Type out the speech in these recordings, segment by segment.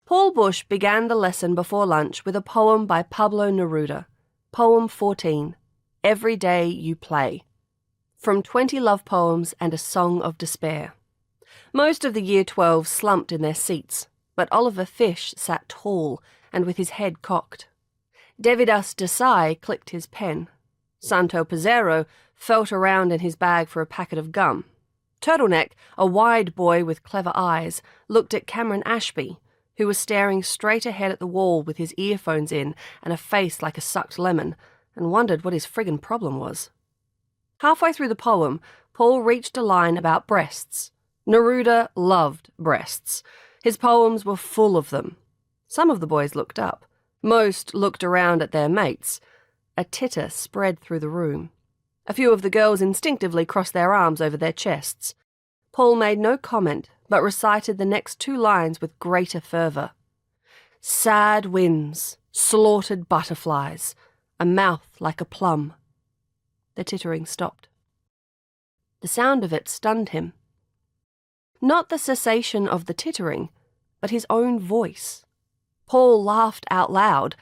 Paul Bush began the lesson before lunch with a poem by Pablo Neruda, Poem 14, Every Day You Play, from 20 Love Poems and a Song of Despair. Most of the Year 12 slumped in their seats, but Oliver Fish sat tall and with his head cocked. Devidas Desai clicked his pen. Santo Pizzero felt around in his bag for a packet of gum. Turtleneck, a wide boy with clever eyes, looked at Cameron Ashby, who was staring straight ahead at the wall with his earphones in and a face like a sucked lemon, and wondered what his friggin' problem was. Halfway through the poem, Paul reached a line about breasts. Neruda loved breasts. His poems were full of them. Some of the boys looked up. Most looked around at their mates. A titter spread through the room. A few of the girls instinctively crossed their arms over their chests. Paul made no comment, but recited the next 2 lines with greater fervour. Sad winds, slaughtered butterflies, a mouth like a plum. The tittering stopped. The sound of it stunned him. Not the cessation of the tittering, but his own voice. Paul laughed out loud.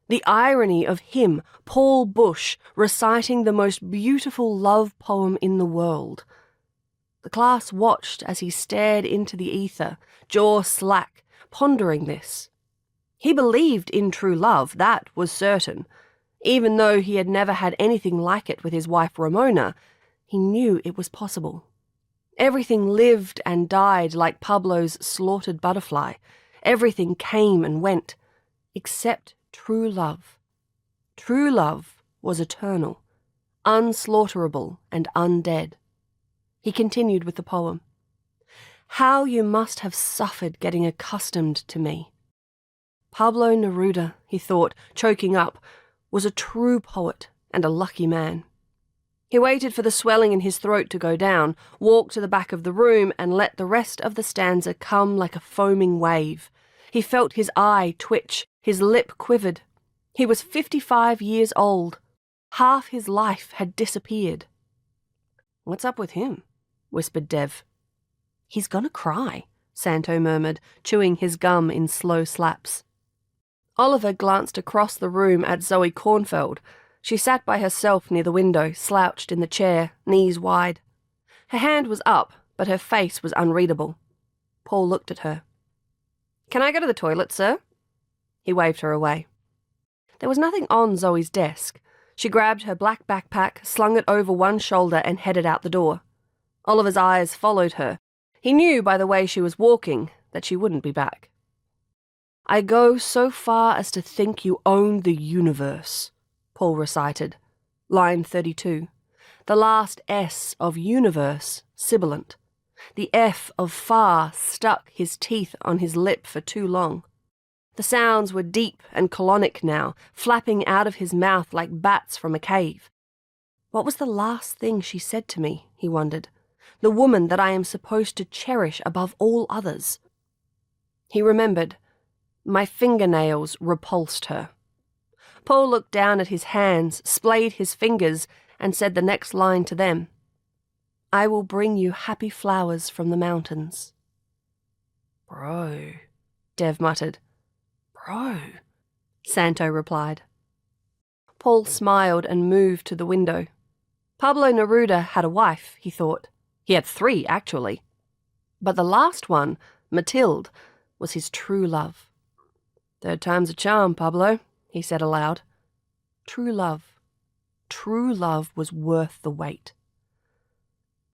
The irony of him, Paul Bush, reciting the most beautiful love poem in the world. The class watched as he stared into the ether, jaw slack, pondering this. He believed in true love, that was certain. Even though he had never had anything like it with his wife Ramona, he knew it was possible. Everything lived and died like Pablo's slaughtered butterfly. Everything came and went, except true love. True love was eternal, unslaughterable and undead. He continued with the poem. How you must have suffered getting accustomed to me. Pablo Neruda, he thought, choking up, was a true poet and a lucky man. He waited for the swelling in his throat to go down, walked to the back of the room and let the rest of the stanza come like a foaming wave. He felt his eye twitch, his lip quivered. He was 55 years old. Half his life had disappeared. What's up with him? Whispered Dev. He's gonna cry, Santo murmured, chewing his gum in slow slaps. Oliver glanced across the room at Zoe Cornfeld. She sat by herself near the window, slouched in the chair, knees wide. Her hand was up, but her face was unreadable. Paul looked at her. Can I go to the toilet, sir? He waved her away. There was nothing on Zoe's desk. She grabbed her black backpack, slung it over one shoulder and headed out the door. Oliver's eyes followed her. He knew by the way she was walking that she wouldn't be back. I go so far as to think you own the universe, Paul recited. Line 32. The last S of universe, sibilant. The F of far stuck his teeth on his lip for too long. The sounds were deep and colonic now, flapping out of his mouth like bats from a cave. What was the last thing she said to me, he wondered. The woman that I am supposed to cherish above all others. He remembered. My fingernails repulsed her. Paul looked down at his hands, splayed his fingers, and said the next line to them. I will bring you happy flowers from the mountains. Bro, Dev muttered. Bro, Santo replied. Paul smiled and moved to the window. Pablo Neruda had a wife, he thought. He had 3, actually. But the last one, Mathilde, was his true love. 3rd time's a charm, Pablo, he said aloud. True love was worth the wait.